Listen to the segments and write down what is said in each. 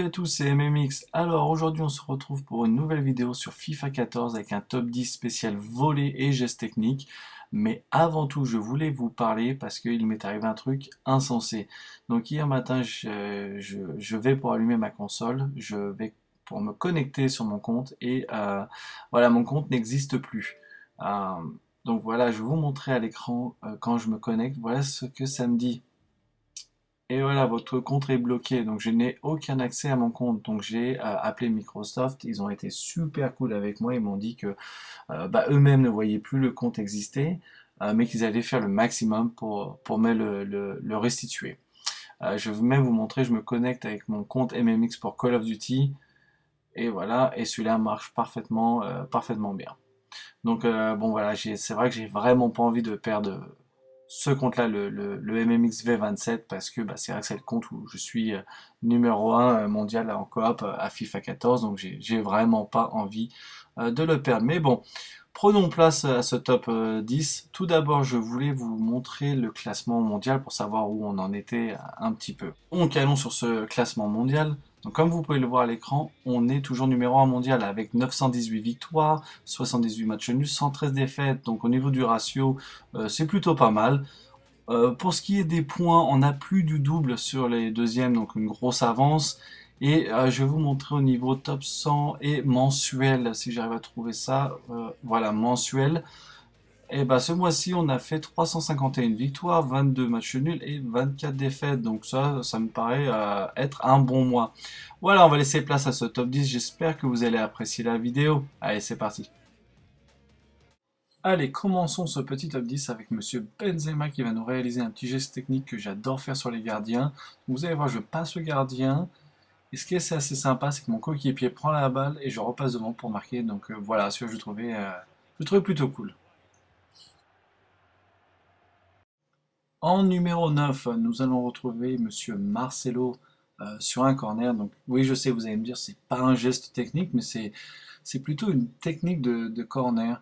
à tous, c'est MMX. Alors aujourd'hui on se retrouve pour une nouvelle vidéo sur FIFA 14 avec un top 10 spécial volley et gestes techniques. Mais avant tout je voulais vous parler parce qu'il m'est arrivé un truc insensé. Donc hier matin je vais pour allumer ma console, je vais pour me connecter sur mon compte et voilà, mon compte n'existe plus. Euh, donc voilà, je vais vous montrer à l'écran quand je me connecte, voilà ce que ça me dit. Et voilà, votre compte est bloqué, donc je n'ai aucun accès à mon compte. Donc j'ai appelé Microsoft, ils ont été super cool avec moi, ils m'ont dit que eux-mêmes ne voyaient plus le compte exister, mais qu'ils allaient faire le maximum pour me le restituer. Je vais même vous montrer, je me connecte avec mon compte MMX pour Call of Duty, et voilà, et celui-là marche parfaitement bien. Donc bon voilà, c'est vrai que j'ai vraiment pas envie de perdre ce compte-là, le MMX V27, parce que c'est vrai que c'est le compte où je suis numéro 1 mondial en coop à FIFA 14, donc j'ai vraiment pas envie de le perdre. Mais bon, prenons place à ce top 10. Tout d'abord, je voulais vous montrer le classement mondial pour savoir où on en était un petit peu. Donc allons sur ce classement mondial. Donc, comme vous pouvez le voir à l'écran, on est toujours numéro 1 mondial avec 918 victoires, 78 matchs nuls, 113 défaites. Donc au niveau du ratio, c'est plutôt pas mal. Pour ce qui est des points, on a plus du double sur les deuxièmes, donc une grosse avance. Et je vais vous montrer au niveau top 100 et mensuel, si j'arrive à trouver ça. Voilà, mensuel. Et ce mois-ci, on a fait 351 victoires, 22 matchs nuls et 24 défaites. Donc ça me paraît être un bon mois. Voilà, on va laisser place à ce top 10. J'espère que vous allez apprécier la vidéo. Allez, c'est parti. Allez, commençons ce petit top 10 avec Monsieur Benzema qui va nous réaliser un petit geste technique que j'adore faire sur les gardiens. Vous allez voir, je passe le gardien. Et ce qui est assez sympa, c'est que mon coéquipier prend la balle et je repasse devant pour marquer. Donc voilà, ce que je trouvais plutôt cool. En numéro 9, nous allons retrouver Monsieur Marcelo sur un corner. Donc oui, je sais, vous allez me dire, c'est pas un geste technique, mais c'est plutôt une technique de corner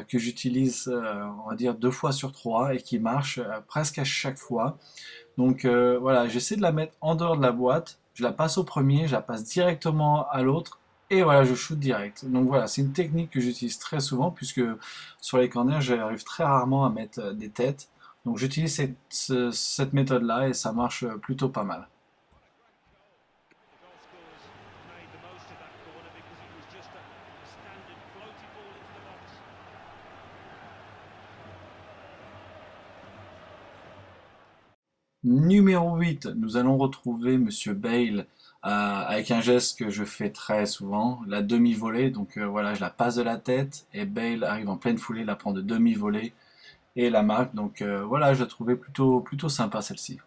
que j'utilise, on va dire, 2 fois sur 3 et qui marche presque à chaque fois. Donc voilà, j'essaie de la mettre en dehors de la boîte, je la passe au premier, je la passe directement à l'autre. Et voilà, je shoot direct. Donc voilà, c'est une technique que j'utilise très souvent puisque sur les corners, j'arrive très rarement à mettre des têtes. Donc j'utilise cette méthode-là et ça marche plutôt pas mal. Numéro 8, nous allons retrouver Monsieur Bale avec un geste que je fais très souvent, la demi-volée. Donc voilà, je la passe de la tête et Bale arrive en pleine foulée, la prend de demi-volée et la marque. Donc voilà, je la trouvais plutôt sympa celle-ci.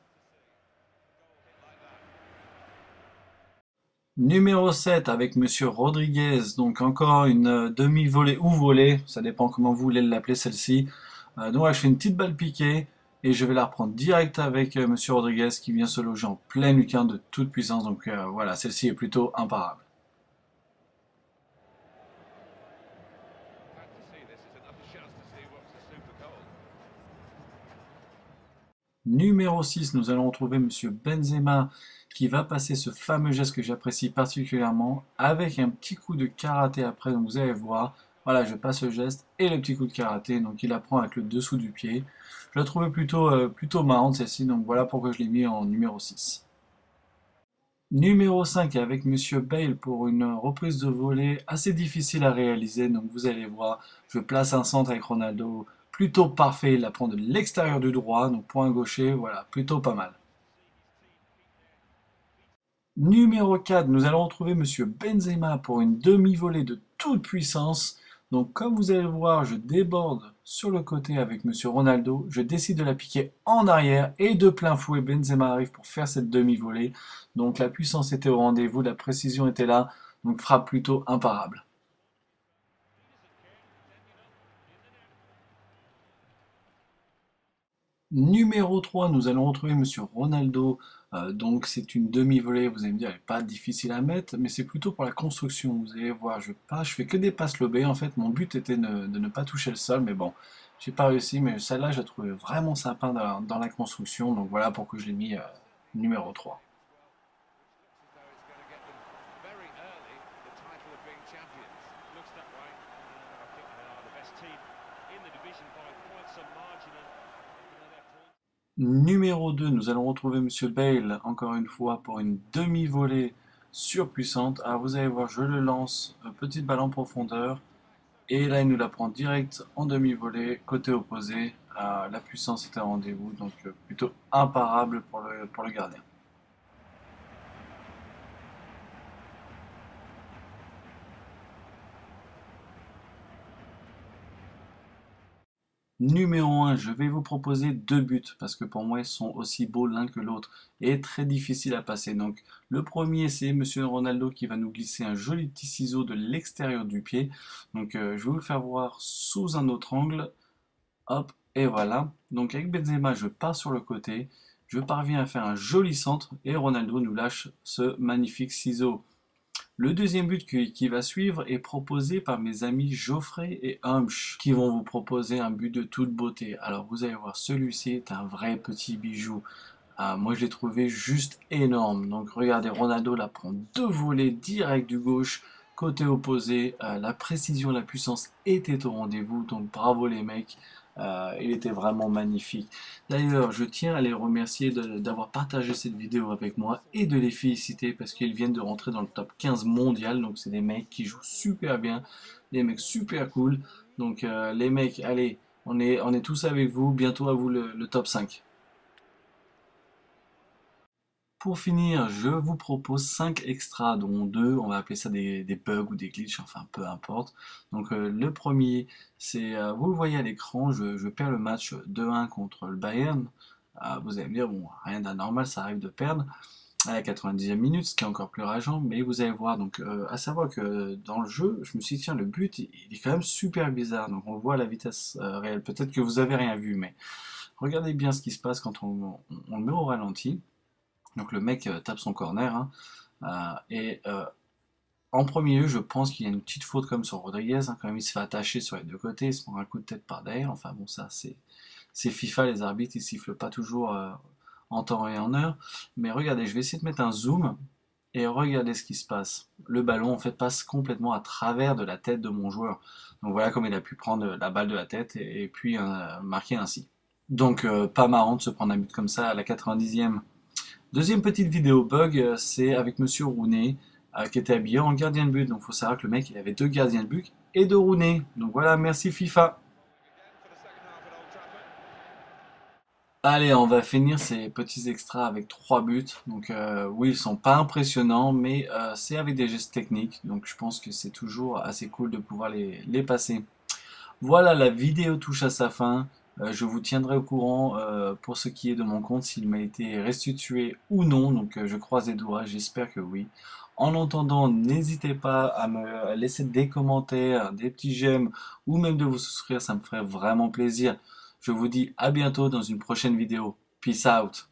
Numéro 7 avec Monsieur Rodriguez, donc encore une demi-volée ou volée, ça dépend comment vous voulez l'appeler celle-ci. Donc là, je fais une petite balle piquée et je vais la reprendre direct avec Monsieur Rodriguez qui vient se loger en pleine lucarne de toute puissance. Donc voilà, celle-ci est plutôt imparable. Numéro 6, nous allons retrouver Monsieur Benzema qui va passer ce fameux geste que j'apprécie particulièrement avec un petit coup de karaté après. Donc vous allez voir, voilà, je passe le geste et le petit coup de karaté. Donc il apprend avec le dessous du pied. Je la trouvais plutôt marrante celle-ci, donc voilà pourquoi je l'ai mis en numéro 6. Numéro 5 avec Monsieur Bale pour une reprise de volée assez difficile à réaliser. Donc vous allez voir, je place un centre avec Ronaldo plutôt parfait. Il la prend de l'extérieur du droit, donc pour un gaucher, voilà, plutôt pas mal. Numéro 4, nous allons retrouver Monsieur Benzema pour une demi-volée de toute puissance. Donc comme vous allez le voir, je déborde sur le côté avec Monsieur Ronaldo. Je décide de la piquer en arrière et de plein fouet, Benzema arrive pour faire cette demi-volée. Donc la puissance était au rendez-vous, la précision était là, donc frappe plutôt imparable. Numéro 3, nous allons retrouver Monsieur Ronaldo. Donc c'est une demi-volée, vous allez me dire, elle n'est pas difficile à mettre, mais c'est plutôt pour la construction. Vous allez voir, je passe, je fais que des passes lobées. En fait, mon but était de ne pas toucher le sol, mais bon, j'ai pas réussi. Mais celle-là, je la trouvais vraiment sympa dans la construction. Donc voilà pourquoi je l'ai mis numéro 3. Numéro 2, nous allons retrouver Monsieur Bale, encore une fois, pour une demi-volée surpuissante. Alors vous allez voir, je le lance, petite balle en profondeur. Et là, il nous la prend direct en demi-volée, côté opposé. La puissance est à rendez-vous, donc plutôt imparable pour le gardien. Numéro 1, je vais vous proposer deux buts parce que pour moi ils sont aussi beaux l'un que l'autre et très difficiles à passer. Donc le premier c'est Monsieur Ronaldo qui va nous glisser un joli petit ciseau de l'extérieur du pied. Donc je vais vous le faire voir sous un autre angle. Hop, et voilà. Donc avec Benzema je pars sur le côté. Je parviens à faire un joli centre et Ronaldo nous lâche ce magnifique ciseau. Le deuxième but qui va suivre est proposé par mes amis Geoffrey et Humsch, qui vont vous proposer un but de toute beauté. Alors vous allez voir, celui-ci est un vrai petit bijou. Moi je l'ai trouvé juste énorme. Donc regardez, Ronaldo la prend deux volées direct du gauche, côté opposé. La précision, la puissance était au rendez-vous. Donc bravo les mecs. Il était vraiment magnifique. D'ailleurs, je tiens à les remercier d'avoir partagé cette vidéo avec moi et de les féliciter parce qu'ils viennent de rentrer dans le top 15 mondial. Donc c'est des mecs qui jouent super bien, des mecs super cool. Donc les mecs, allez, on est tous avec vous. Bientôt à vous le top 5. Pour finir, je vous propose 5 extras, dont 2, on va appeler ça des bugs ou des glitches, enfin peu importe. Donc le premier, c'est, vous le voyez à l'écran, je perds le match 2-1 contre le Bayern. Vous allez me dire, bon, rien d'anormal, ça arrive de perdre à la 90e minute, ce qui est encore plus rageant, mais vous allez voir, donc à savoir que dans le jeu, je me suis dit, tiens, le but, il est quand même super bizarre, donc on le voit à la vitesse réelle. Peut-être que vous avez rien vu, mais regardez bien ce qui se passe quand on le met au ralenti. Donc le mec tape son corner, hein, en premier lieu, je pense qu'il y a une petite faute comme sur Rodriguez, hein, quand même il se fait attacher sur les deux côtés, il se prend un coup de tête par derrière. Enfin bon, ça c'est FIFA, les arbitres ils sifflent pas toujours en temps et en heure. Mais regardez, je vais essayer de mettre un zoom et regardez ce qui se passe. Le ballon en fait passe complètement à travers de la tête de mon joueur. Donc voilà comme il a pu prendre la balle de la tête et puis marquer ainsi. Donc pas marrant de se prendre un but comme ça à la 90e. Deuxième petite vidéo bug, c'est avec Monsieur Rooney, qui était habillé en gardien de but. Donc il faut savoir que le mec, il avait deux gardiens de but et deux Rooney. Donc voilà, merci FIFA. Allez, on va finir ces petits extras avec trois buts. Donc oui, ils sont pas impressionnants, mais c'est avec des gestes techniques. Donc je pense que c'est toujours assez cool de pouvoir les passer. Voilà, la vidéo touche à sa fin. Je vous tiendrai au courant pour ce qui est de mon compte, s'il m'a été restitué ou non. Donc je croise les doigts, j'espère que oui. En attendant, n'hésitez pas à me laisser des commentaires, des petits j'aime ou même de vous souscrire, ça me ferait vraiment plaisir. Je vous dis à bientôt dans une prochaine vidéo. Peace out.